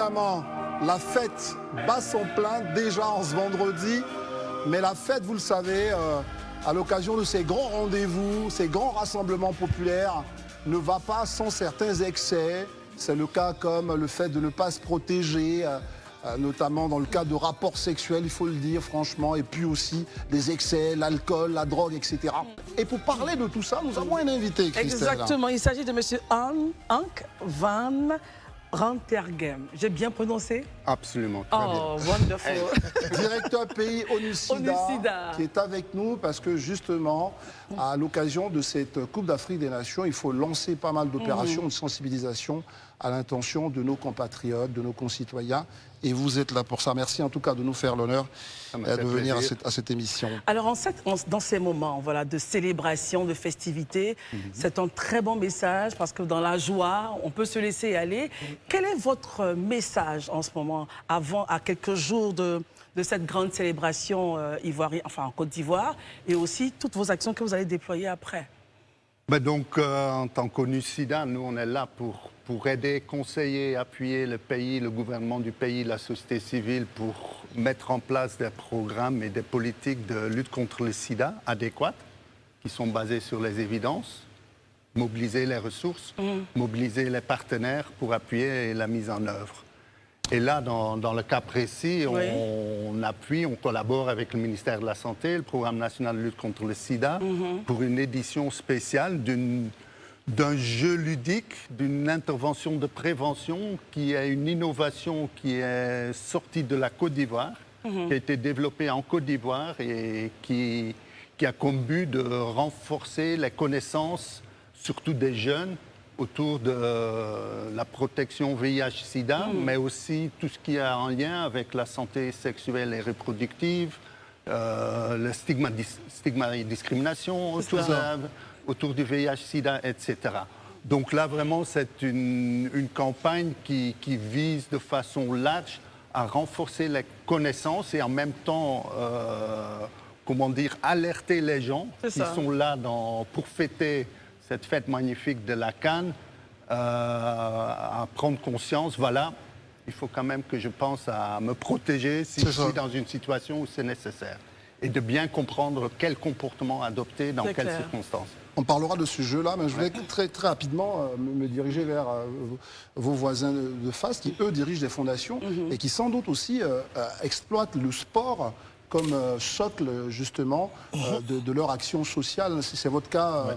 évidemment, la fête bat son plein déjà en ce vendredi. Mais la fête, vous le savez, à l'occasion de ces grands rendez-vous, ces grands rassemblements populaires, ne va pas sans certains excès. C'est le cas comme le fait de ne pas se protéger, notamment dans le cas de rapports sexuels, il faut le dire franchement, et puis aussi des excès, l'alcool, la drogue, etc. Et pour parler de tout ça, nous avons un invité, Christelle. Exactement, il s'agit de M. Hank van Rentergem. J'ai bien prononcé? Absolument, très bien. Oh, wonderful. Directeur pays ONU-SIDA, qui est avec nous parce que justement, à l'occasion de cette Coupe d'Afrique des Nations, il faut lancer pas mal d'opérations de sensibilisation à l'intention de nos compatriotes, de nos concitoyens. Et vous êtes là pour ça. Merci en tout cas de nous faire l'honneur de venir à cette émission. Alors dans ces moments voilà, de célébration, de festivité, c'est un très bon message parce que dans la joie, on peut se laisser aller. Quel est votre message en ce moment, à quelques jours de cette grande célébration ivoirienne, enfin en Côte d'Ivoire, et aussi toutes vos actions que vous allez déployer après? Donc, en tant qu'ONU-SIDA, nous, on est là pour aider, conseiller, appuyer le pays, le gouvernement du pays, la société civile, pour mettre en place des programmes et des politiques de lutte contre le sida adéquates, qui sont basées sur les évidences, mobiliser les ressources, mobiliser les partenaires pour appuyer la mise en œuvre. Et là, dans le cas précis, on appuie, on collabore avec le ministère de la Santé, le Programme national de lutte contre le sida, pour une édition spéciale d'un jeu ludique, d'une intervention de prévention qui est une innovation qui est sortie de la Côte d'Ivoire, qui a été développée en Côte d'Ivoire et qui a comme but de renforcer les connaissances, surtout des jeunes, autour de la protection VIH-Sida, mais aussi tout ce qui a en lien avec la santé sexuelle et reproductive, le stigma et discrimination autour du VIH-Sida, etc. Donc là, vraiment, c'est une campagne qui vise de façon large à renforcer les connaissances et en même temps, comment dire, alerter les gens qui sont là pour fêter cette fête magnifique de la Cannes, à prendre conscience, voilà, il faut quand même que je pense à me protéger si je suis dans une situation où c'est nécessaire. Et de bien comprendre quel comportement adopter dans quelles circonstances. On parlera de ce jeu-là, mais je voulais très rapidement me diriger vers vos voisins de face, qui eux dirigent des fondations et qui sans doute aussi exploitent le sport comme socle justement de leur action sociale. C'est votre cas,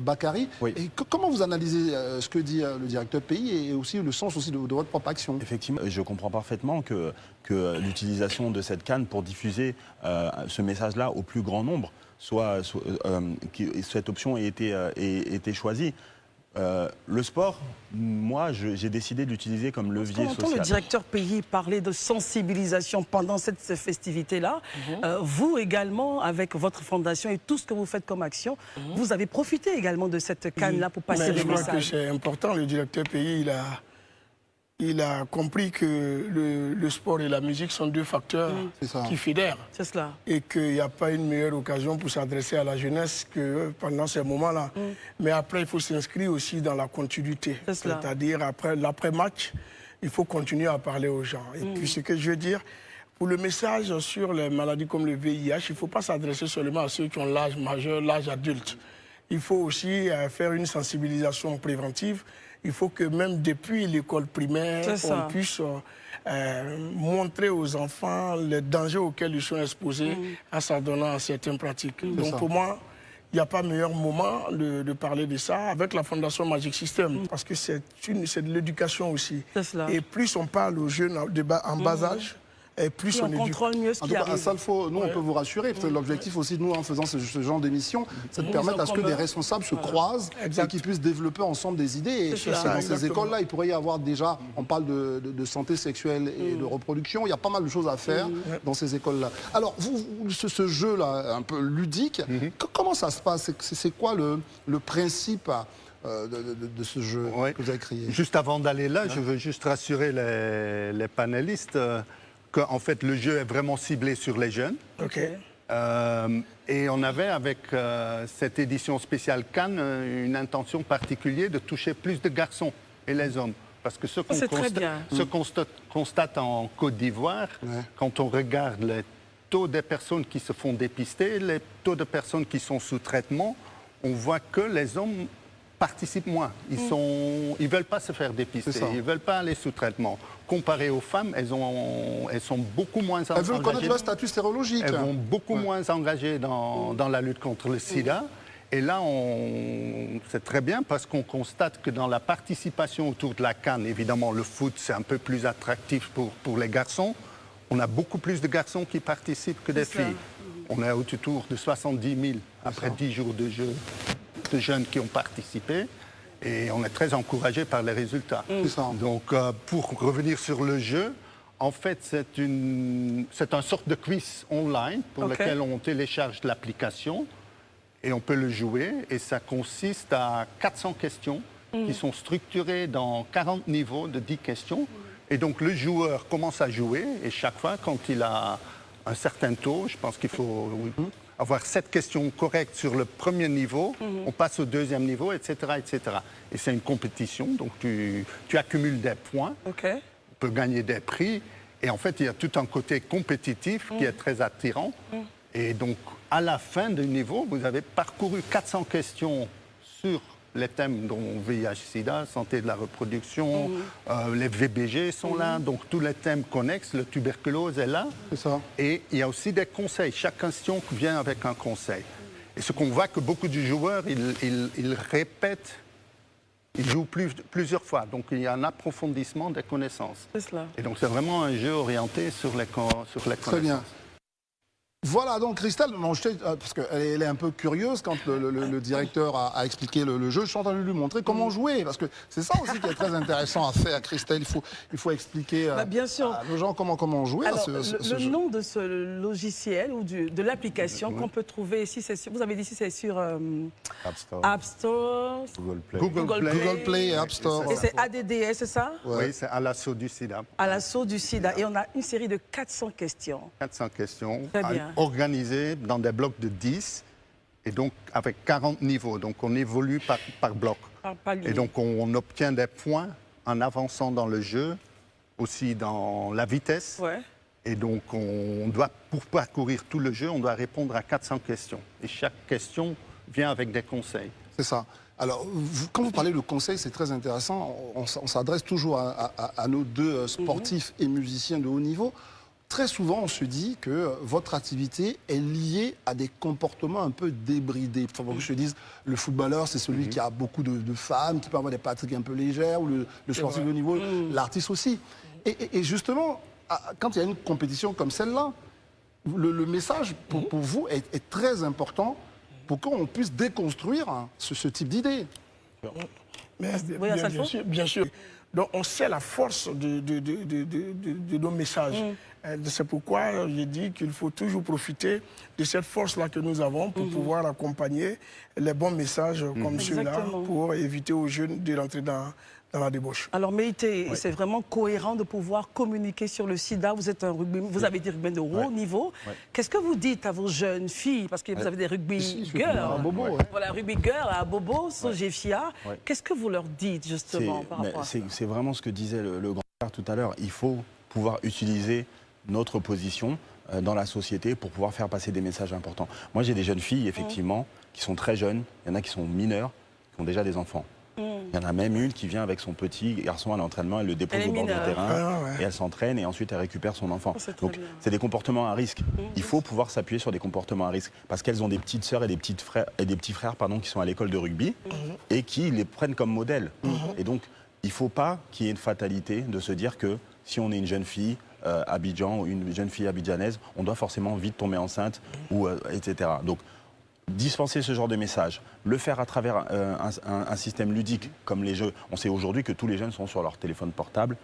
Bakary. Oui. Et comment vous analysez ce que dit le directeur pays et aussi le sens aussi de votre propre action? Effectivement, je comprends parfaitement que l'utilisation de cette canne pour diffuser ce message-là au plus grand nombre, cette option ait été choisie. Le sport, moi, j'ai décidé de l'utiliser comme levier social. Quand le directeur pays parlait de sensibilisation pendant cette festivité-là, vous également, avec votre fondation et tout ce que vous faites comme action, vous avez profité également de cette canne-là pour passer des messages. Je crois que c'est important. Le directeur pays, il a compris que le sport et la musique sont deux facteurs qui fédèrent. C'est cela. Et qu'il n'y a pas une meilleure occasion pour s'adresser à la jeunesse que pendant ces moments-là. Mais après, il faut s'inscrire aussi dans la continuité. C'est-à-dire, après l'après-match, il faut continuer à parler aux gens. Et puis, ce que je veux dire, pour le message sur les maladies comme le VIH, il ne faut pas s'adresser seulement à ceux qui ont l'âge majeur, l'âge adulte. Il faut aussi faire une sensibilisation préventive. Il faut que même depuis l'école primaire, on puisse montrer aux enfants les dangers auxquels ils sont exposés en s'adonnant à certaines pratiques. Donc pour moi, il n'y a pas meilleur moment de parler de ça avec la Fondation Magic System, parce que c'est de l'éducation aussi. Et plus on parle aux jeunes en bas âge, et plus on contrôle mieux ce qui arrive. À Salfo, nous, on peut vous rassurer, parce que l'objectif aussi, nous, en faisant ce genre d'émission, c'est de permettre à ce que des responsables se croisent et qu'ils puissent développer ensemble des idées. Et dans ces écoles-là, il pourrait y avoir déjà, on parle de santé sexuelle et de reproduction, il y a pas mal de choses à faire dans ces écoles-là. Alors, ce jeu-là, un peu ludique, comment ça se passe? C'est quoi le principe de ce jeu que vous avez créé? Juste avant d'aller là, je veux juste rassurer les panélistes qu'en fait, le jeu est vraiment ciblé sur les jeunes. Et on avait, avec cette édition spéciale Cannes, une intention particulière de toucher plus de garçons et les hommes. parce que ce qu'on constate en Côte d'Ivoire, quand on regarde les taux des personnes qui se font dépister, les taux de personnes qui sont sous traitement, on voit que les hommes participent moins. Ils ne veulent pas se faire dépister, ils ne veulent pas aller sous traitement. Comparé aux femmes, elles sont beaucoup moins engagées. Elles veulent connaître leur statut sérologique. Elles vont beaucoup moins engagées dans la lutte contre le sida. Et là, c'est très bien parce qu'on constate que dans la participation autour de la CAN, évidemment, le foot, c'est un peu plus attractif pour les garçons. On a beaucoup plus de garçons qui participent que des filles. On est autour de 70 000 après 10 jours de jeu de jeunes qui ont participé. Et on est très encouragé par les résultats. Donc, pour revenir sur le jeu, en fait, c'est une sorte de quiz online pour lequel on télécharge l'application et on peut le jouer. Et ça consiste à 400 questions qui sont structurées dans 40 niveaux de 10 questions. Et donc, le joueur commence à jouer et chaque fois, quand il a un certain taux, je pense qu'il faut avoir 7 questions correctes sur le premier niveau, on passe au deuxième niveau, etc. etc. Et c'est une compétition, donc tu accumules des points, tu peux gagner des prix. Et en fait, il y a tout un côté compétitif qui est très attirant. Et donc, à la fin du niveau, vous avez parcouru 400 questions sur les thèmes dont VIH-Sida, santé de la reproduction, les VBG sont là, donc tous les thèmes connexes, le tuberculose est là. Et il y a aussi des conseils. Chaque question vient avec un conseil. Et ce qu'on voit que beaucoup de joueurs, ils répètent, ils jouent plusieurs fois. Donc il y a un approfondissement des connaissances. Et donc c'est vraiment un jeu orienté sur les connaissances. Très bien. Voilà, donc Christelle, parce qu'elle est un peu curieuse quand le directeur a expliqué le jeu, je suis en train de lui montrer comment jouer, parce que c'est ça aussi qui est très intéressant à faire, Christelle, il faut expliquer bien sûr. aux gens comment jouer. Alors, ce le jeu. nom de ce logiciel ou de l'application qu'on peut trouver ici, vous avez dit ici c'est sur App Store, Google Play et App Store. Et c'est ADDS, c'est ça? Oui, c'est à l'assaut du sida. À l'assaut du sida. Et on a une série de 400 questions. 400 questions. Très bien. Organisés dans des blocs de 10 et donc avec 40 niveaux. Donc on évolue par bloc. Et donc on obtient des points en avançant dans le jeu, aussi dans la vitesse. Et donc pour parcourir tout le jeu, on doit répondre à 400 questions. Et chaque question vient avec des conseils. C'est ça. Alors, quand vous parlez de conseils, c'est très intéressant. On s'adresse toujours à nos deux sportifs et musiciens de haut niveau. Très souvent, on se dit que votre activité est liée à des comportements un peu débridés. Il faut que je te dise, le footballeur, c'est celui qui a beaucoup de femmes, qui peut avoir des pratiques un peu légères, ou le sportif de haut niveau, l'artiste aussi. Et justement, quand il y a une compétition comme celle-là, le message pour vous est très important pour qu'on puisse déconstruire ce type d'idées. Bien sûr. Donc on sait la force de nos messages. C'est pourquoi j'ai dit qu'il faut toujours profiter de cette force-là que nous avons pour pouvoir accompagner les bons messages comme ceux-là pour éviter aux jeunes de rentrer dans la débauche. Alors Méïté, c'est vraiment cohérent de pouvoir communiquer sur le sida. Vous êtes un rugby, vous avez des rugbymen de haut niveau. Qu'est-ce que vous dites à vos jeunes filles? Parce que vous avez des rugby girls. Voilà, rugby girl à Bobo, Sogefia. Qu'est-ce que vous leur dites justement par rapport à ça? C'est vraiment ce que disait le grand-père tout à l'heure. Il faut pouvoir utiliser notre position dans la société pour pouvoir faire passer des messages importants. Moi, j'ai des jeunes filles, effectivement, qui sont très jeunes. Il y en a qui sont mineurs, qui ont déjà des enfants. Il y en a même une qui vient avec son petit garçon à l'entraînement, elle le dépose au bord du terrain et elle s'entraîne et ensuite elle récupère son enfant. Donc c'est des comportements à risque. Il faut pouvoir s'appuyer sur des comportements à risque parce qu'elles ont des petites sœurs et des petits frères qui sont à l'école de rugby et qui les prennent comme modèle. Et donc il ne faut pas qu'il y ait une fatalité de se dire que si on est une jeune fille Abidjan ou une jeune fille abidjanaise, on doit forcément vite tomber enceinte etc. Donc dispenser ce genre de message, le faire à travers un système ludique comme les jeux. On sait aujourd'hui que tous les jeunes sont sur leur téléphone portable.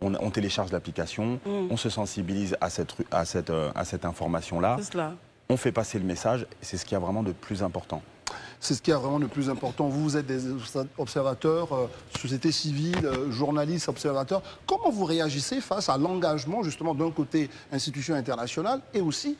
On télécharge l'application, on se sensibilise à cette information-là. On fait passer le message, et c'est ce qu'il y a vraiment de plus important. c'est ce qui est vraiment le plus important. Vous êtes des observateurs, société civile, journalistes, observateurs. Comment vous réagissez face à l'engagement, justement, d'un côté, institutions internationales, et aussi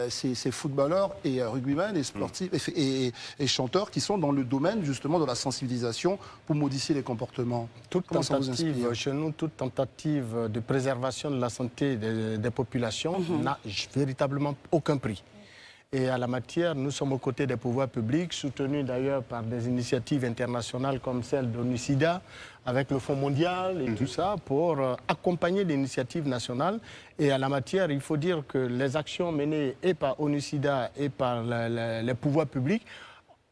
ces footballeurs et rugbymen et sportifs et chanteurs qui sont dans le domaine, justement, de la sensibilisation pour modifier les comportements? Toute tentative, chez nous, toute tentative de préservation de la santé des populations n'a véritablement aucun prix. Et à la matière, nous sommes aux côtés des pouvoirs publics, soutenus d'ailleurs par des initiatives internationales comme celle d'ONU-SIDA, avec le Fonds mondial et tout ça, pour accompagner l'initiative nationale. Et à la matière, il faut dire que les actions menées et par ONU-SIDA et par les pouvoirs publics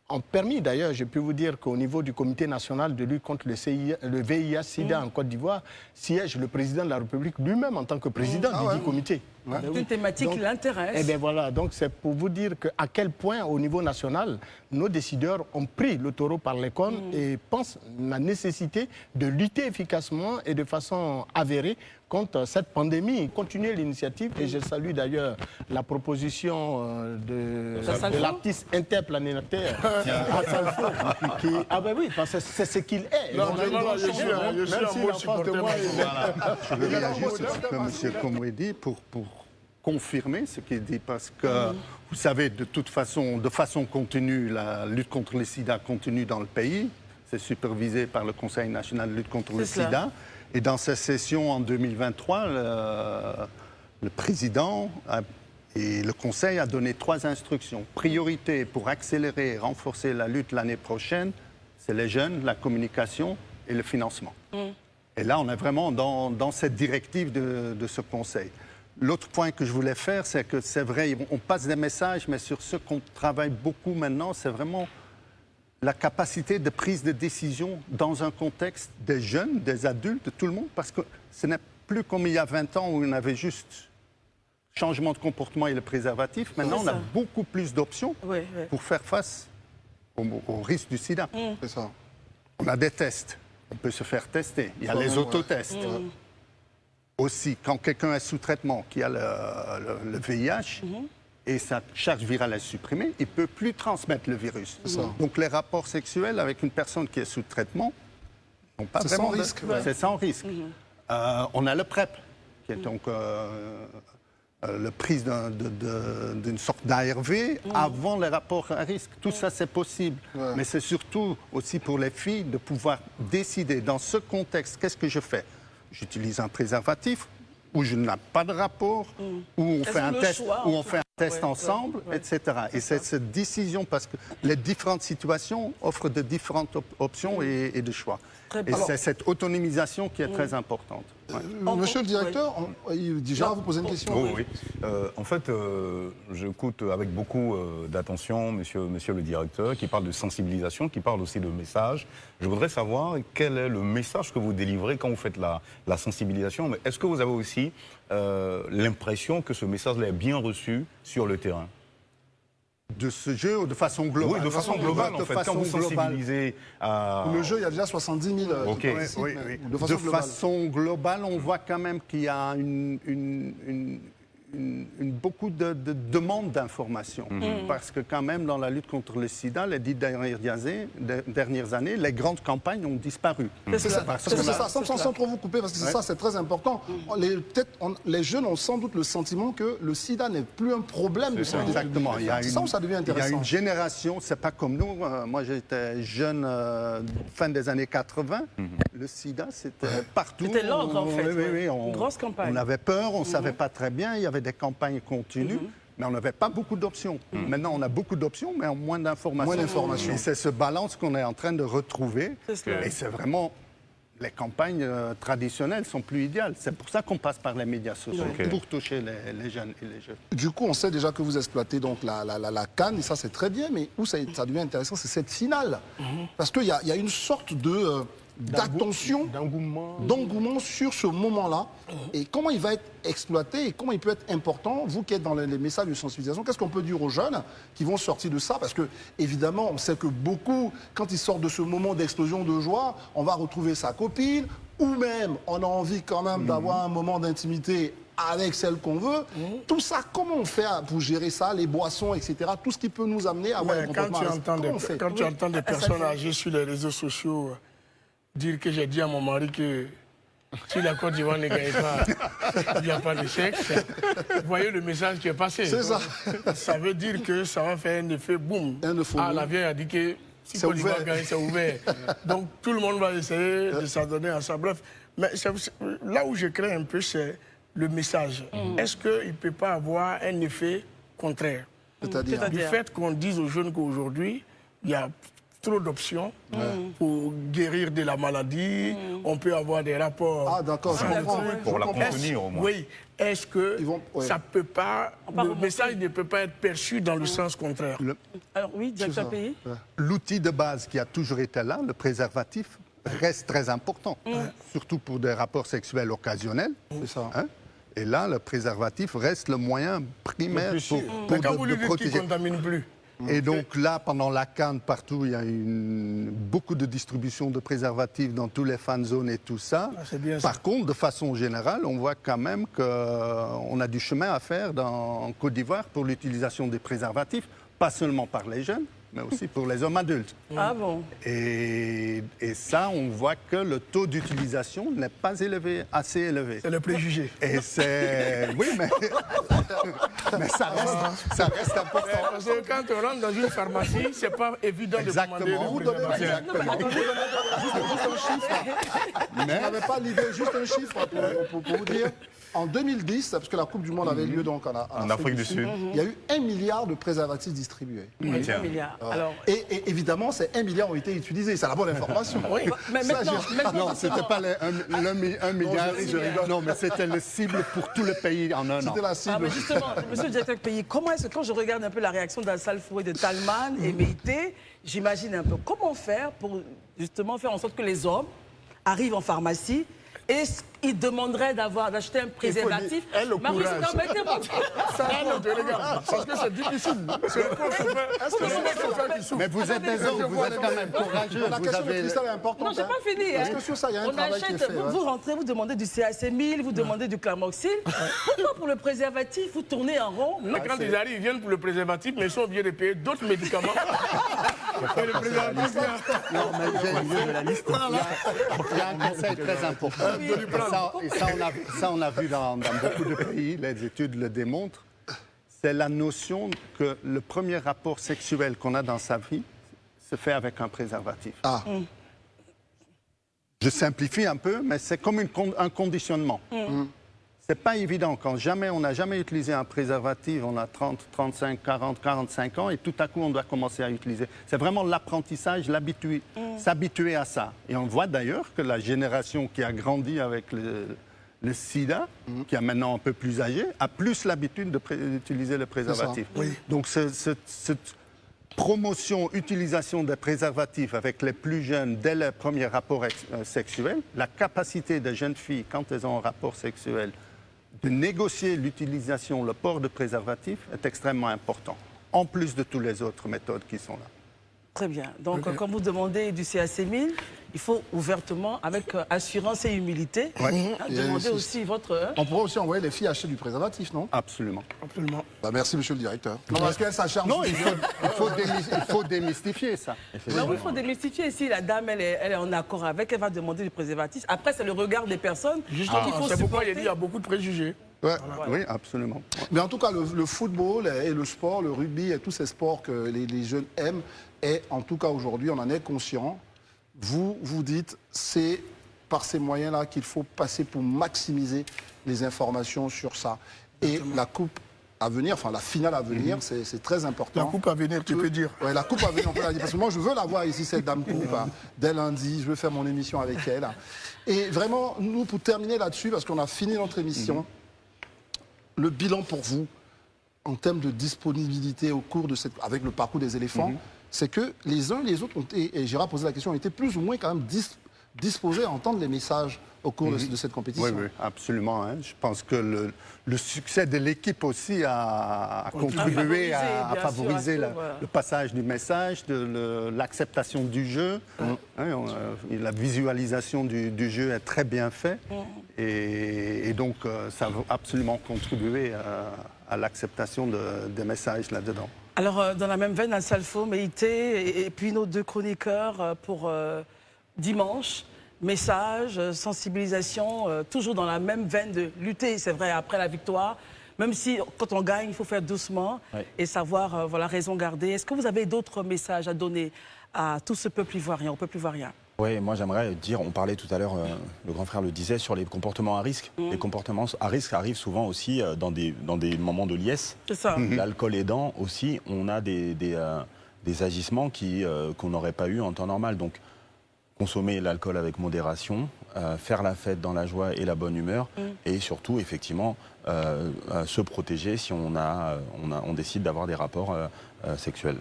ont permis, d'ailleurs, je peux vous dire qu'au niveau du Comité national de lutte contre le VIH-Sida en Côte d'Ivoire, siège le président de la République lui-même en tant que président du comité. Une thématique qui l'intéresse. Eh bien voilà, donc c'est pour vous dire à quel point au niveau national, nos décideurs ont pris le taureau par les cornes et pensent la nécessité de lutter efficacement et de façon avérée contre cette pandémie. Continuer l'initiative et je salue d'ailleurs la proposition de l'artiste interplanétaire Asalfo. Ah ben oui, parce que c'est ce qu'il est. Non, je suis un mot supporter. Je veux réagir sur ce que M. Komwe dit pour confirmer ce qu'il dit, parce que vous savez, de façon continue, la lutte contre le sida continue dans le pays. C'est supervisé par le Conseil national de lutte contre le sida. Et dans cette session en 2023, le président et le Conseil a donné 3 instructions. Priorité pour accélérer et renforcer la lutte l'année prochaine, c'est les jeunes, la communication et le financement. Et là, on est vraiment dans cette directive de ce Conseil. L'autre point que je voulais faire, c'est que c'est vrai, on passe des messages, mais sur ce qu'on travaille beaucoup maintenant, c'est vraiment la capacité de prise de décision dans un contexte des jeunes, des adultes, de tout le monde, parce que ce n'est plus comme il y a 20 ans où on avait juste changement de comportement et le préservatif. Maintenant, on a beaucoup plus d'options pour faire face au risque du sida. C'est ça. On a des tests, on peut se faire tester, il y a les autotests. Aussi, quand quelqu'un est sous traitement, qui a le VIH, et sa charge virale est supprimée, il ne peut plus transmettre le virus. Donc les rapports sexuels avec une personne qui est sous traitement n'ont pas vraiment sans risque. C'est sans risque. On a le PrEP, qui est donc le prise d'une sorte d'ARV avant les rapports à risque. Tout ça, c'est possible. Mais c'est surtout aussi pour les filles de pouvoir décider dans ce contexte, qu'est-ce que je fais? J'utilise un préservatif, où je n'ai pas de rapport, où on fait un test, ensemble, etc. Et c'est cette décision, parce que les différentes situations offrent de différentes options et de choix. Et c'est cette autonomisation qui est très importante. Monsieur le directeur, déjà vous poser une question. Oui. En fait, j'écoute avec beaucoup d'attention monsieur le directeur qui parle de sensibilisation, qui parle aussi de message. Je voudrais savoir quel est le message que vous délivrez quand vous faites la sensibilisation. Mais est-ce que vous avez aussi l'impression que ce message-là est bien reçu sur le terrain? De ce jeu ou de façon globale? Oui, de façon globale, en fait. Quand vous sensibilisez à... Le jeu, il y a déjà 70 000 oui. De façon globale, on voit quand même qu'il y a beaucoup de demandes d'informations. Parce que quand même, dans la lutte contre le sida, les 10 dernières années, les grandes campagnes ont disparu. C'est ça, sans trop vous couper, parce que c'est ça, c'est très important. Les jeunes ont sans doute le sentiment que le sida n'est plus un problème de santé. Exactement. C'est ça où ça devient intéressant. Il y a une génération, c'est pas comme nous. Moi, j'étais jeune fin des années 80. Le sida, c'était partout. C'était l'ordre, en fait. Oui, une grosse campagne. On avait peur, on ne savait pas très bien. Il y avait des campagnes continues, mais on n'avait pas beaucoup d'options. Maintenant, on a beaucoup d'options, mais moins d'informations. Et c'est ce balance qu'on est en train de retrouver. Et c'est vraiment... Les campagnes traditionnelles sont plus idéales. C'est pour ça qu'on passe par les médias sociaux, pour toucher les jeunes et les jeunes. Du coup, on sait déjà que vous exploitez donc la CAN, et ça c'est très bien, mais où ça devient intéressant, c'est cette finale. Parce qu'il y a une sorte de d'attention, d'engouement sur ce moment-là, et comment il va être exploité et comment il peut être important, vous qui êtes dans les messages de sensibilisation, qu'est-ce qu'on peut dire aux jeunes qui vont sortir de ça? Parce que, évidemment, on sait que beaucoup, quand ils sortent de ce moment d'explosion de joie, on va retrouver sa copine, ou même on a envie quand même d'avoir un moment d'intimité avec celle qu'on veut. Tout ça, comment on fait pour gérer ça, les boissons, etc., tout ce qui peut nous amener à avoir un comportement à risque? Quand tu entends des personnes âgées sur les réseaux sociaux dire que j'ai dit à mon mari que si la Côte d'Ivoire ne gagne pas, il n'y a pas de sexe. Vous voyez le message qui est passé. C'est ça. Ça veut dire que ça va faire un effet boum. La vieille a dit que si c'est Côte d'Ivoire ouvert. gagne, c'est ouvert. Donc tout le monde va essayer de s'adonner à ça. Bref, mais là où je crains un peu, c'est le message. Est-ce qu'il ne peut pas avoir un effet contraire? C'est-à-dire Du fait qu'on dise aux jeunes qu'aujourd'hui, il y a trop d'options pour guérir de la maladie, on peut avoir des rapports. Ah d'accord, je comprends. Pour la contenir au moins. Oui, est-ce que ça peut pas, le message ne peut pas être perçu dans le sens contraire? Alors oui, directeur pays. L'outil de base qui a toujours été là, le préservatif, reste très important, surtout pour des rapports sexuels occasionnels. C'est ça. Hein? Et là, le préservatif reste le moyen primaire pour quand vous lui de dites qu'il ne protéger. contamine plus. Et donc là, pendant la CAN, partout, il y a beaucoup de distribution de préservatifs dans tous les fan zones et tout ça. C'est bien ça. Par contre, de façon générale, on voit quand même qu'on a du chemin à faire en Côte d'Ivoire pour l'utilisation des préservatifs, pas seulement par les jeunes, mais aussi pour les hommes adultes. Ah bon? Et ça, on voit que le taux d'utilisation n'est pas élevé, assez élevé. C'est le préjugé. Et c'est... Oui, mais ça reste important. Parce que quand on rentre dans une pharmacie, ce n'est pas évident Exactement. de commander. Vous donnez juste un chiffre. Je n'avais pas l'idée, juste un chiffre pour vous dire. En 2010, parce que la Coupe du Monde avait lieu donc en Afrique du Sud, il y a eu 1 milliard de préservatifs distribués. Oui, 1 milliard. Alors, Et évidemment, ces 1 milliard ont été utilisés. C'est la bonne information. mais maintenant, Non, ce n'était pas un milliard. Non, mais c'était le cible pour tout le pays en un an. C'était la ah, cible. mais justement, monsieur le directeur pays, comment est-ce que quand je regarde un peu la réaction d'Assal Foué, de Talman et Meïté, j'imagine un peu comment faire pour justement faire en sorte que les hommes arrivent en pharmacie et ils demanderaient d'acheter un préservatif. Elle, le courage. Ça, parce que c'est difficile. Est-ce que c'est le chauffeur qui souffre? Mais vous êtes des hommes, vous êtes quand même courageux. La question de cristal est importante. non, j'ai pas fini. Parce que sur ça, il y a un On travail qui est achète, fait. vous rentrez, vous demandez du CAC 1000, vous demandez du Clamoxyl. Pourquoi pour le préservatif, vous tournez en rond? Quand ils arrivent, ils viennent pour le préservatif, mais ils sont obligés de payer d'autres médicaments. Et le préservatif vient. Non, mais j'ai le milieu de la liste. Il y a un conseil très important. Et ça, on a vu dans beaucoup de pays, les études le démontrent. C'est la notion que le premier rapport sexuel qu'on a dans sa vie se fait avec un préservatif. Ah. Je simplifie un peu, mais c'est comme un conditionnement. C'est pas évident. Quand on n'a jamais utilisé un préservatif, on a 30, 35, 40, 45 ans, et tout à coup, on doit commencer à utiliser. C'est vraiment l'apprentissage, s'habituer à ça. Et on voit d'ailleurs que la génération qui a grandi avec le sida, qui est maintenant un peu plus âgé, a plus l'habitude d'utiliser le préservatif. Donc, cette promotion, utilisation des préservatifs avec les plus jeunes dès le premier rapport sexuel, la capacité des jeunes filles, quand elles ont un rapport sexuel, de négocier l'utilisation, le port de préservatifs est extrêmement important, en plus de toutes les autres méthodes qui sont là. Très bien. Donc, quand vous demandez du CAC 1000, il faut ouvertement, avec assurance et humilité, demander aussi votre... On pourrait aussi envoyer les filles acheter du préservatif, non? Absolument. Absolument. Bah, merci, monsieur le directeur. Non, parce qu'elle s'acharne. Non, il faut démystifier ça. Non, il faut démystifier. Si la dame, elle est en accord avec, elle va demander du préservatif. Après, c'est le regard des personnes. Justement, c'est pourquoi il y a beaucoup de préjugés. Ouais. Oui, absolument. Mais en tout cas, le football et le sport, le rugby et tous ces sports que les jeunes aiment, et en tout cas aujourd'hui, on en est conscient. Vous dites, c'est par ces moyens-là qu'il faut passer pour maximiser les informations sur ça. Et la coupe à venir, enfin la finale à venir, c'est très important. La coupe à venir, tu peux dire. Oui, la coupe à venir, on peut la dire. Parce que moi, je veux la voir ici, cette dame coupe, dès lundi. Je veux faire mon émission avec elle. Et vraiment, nous, pour terminer là-dessus, parce qu'on a fini notre émission, le bilan pour vous, en termes de disponibilité au cours de avec le parcours des éléphants, c'est que les uns et les autres ont été, et Gérard posé la question, ont été plus ou moins quand même disposés à entendre les messages au cours de cette compétition. Oui, absolument. Hein. Je pense que le succès de l'équipe aussi a contribué à favoriser le passage du message, l'acceptation du jeu. La visualisation du jeu est très bien faite. Et donc, ça va absolument contribuer à l'acceptation des messages là-dedans. Alors, dans la même veine, Ansalfo, Meïté et puis nos 2 chroniqueurs pour dimanche. Message, sensibilisation, toujours dans la même veine de lutter, c'est vrai, après la victoire. Même si, quand on gagne, il faut faire doucement et savoir, voilà, raison garder. Est-ce que vous avez d'autres messages à donner à tout ce peuple ivoirien, au peuple ivoirien? Oui, moi j'aimerais dire, on parlait tout à l'heure, le grand frère le disait, sur les comportements à risque. Les comportements à risque arrivent souvent aussi dans des moments de liesse. C'est ça. L'alcool aidant aussi, on a des agissements qu'on n'aurait pas eu en temps normal. Donc, consommer l'alcool avec modération, faire la fête dans la joie et la bonne humeur, et surtout, effectivement, se protéger si on décide d'avoir des rapports sexuels.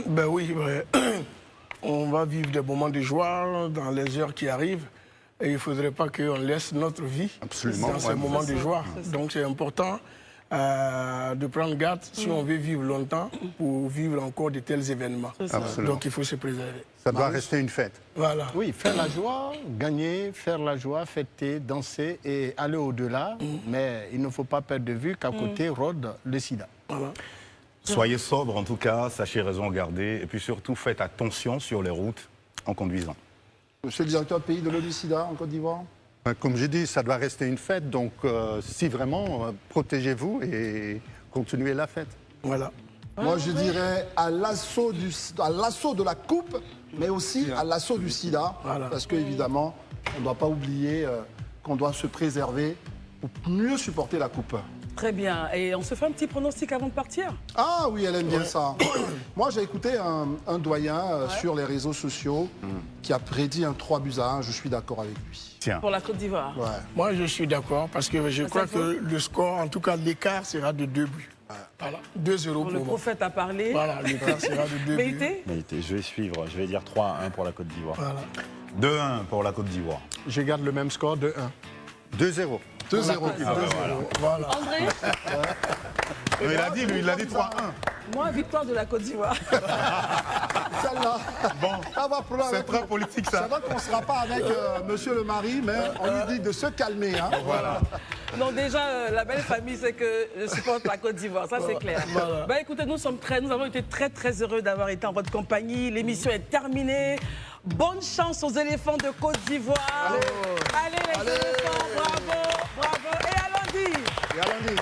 Ben oui, on va vivre des moments de joie dans les heures qui arrivent, et il ne faudrait pas qu'on laisse notre vie dans ces moments de joie. Donc c'est important de prendre garde si on veut vivre longtemps pour vivre encore de tels événements. Donc il faut se préserver. Ça doit rester une fête. Voilà. Oui, faire la joie, gagner, faire la joie, fêter, danser et aller au-delà. Mais il ne faut pas perdre de vue qu'à côté rôde le sida. Voilà. Soyez sobre en tout cas, sachez raison garder et puis surtout faites attention sur les routes en conduisant. Monsieur le directeur de pays de l'ONU-SIDA en Côte d'Ivoire. Comme j'ai dit, ça doit rester une fête, donc si vraiment, protégez-vous et continuez la fête. Voilà. Moi, je dirais à l'assaut de la coupe, mais aussi à l'assaut du sida, parce qu'évidemment, on ne doit pas oublier qu'on doit se préserver pour mieux supporter la coupe. Très bien. Et on se fait un petit pronostic avant de partir? Ah oui, elle aime bien ça. Moi, j'ai écouté un doyen sur les réseaux sociaux qui a prédit un 3-1. Je suis d'accord avec lui. Tiens. Pour la Côte d'Ivoire. Ouais. Moi, je suis d'accord parce que je crois que le score, en tout cas l'écart, sera de 2 buts. Voilà, 2-0 pour Le moi. prophète a parlé. Voilà, l'écart sera de 2 buts. Meïté? Meïté, je vais suivre, je vais dire 3-1 pour la Côte d'Ivoire. Voilà. 2-1 pour la Côte d'Ivoire. Je garde le même score de 1. 2-0. 2-0. Voilà. André? Il a dit, lui, il a dit 3-1. Moi, victoire de la Côte d'Ivoire. Celle-là, C'est très politique ça. c'est vrai qu'on ne sera pas avec monsieur le mari, mais on lui dit de se calmer. Hein. Voilà. Non, déjà, la belle famille, c'est que je supporte la Côte d'Ivoire, ça c'est clair. Voilà. Bah, écoutez, nous avons été très heureux d'avoir été en votre compagnie. L'émission est terminée. Bonne chance aux éléphants de Côte d'Ivoire. Allez les éléphants, bravo. Et à lundi.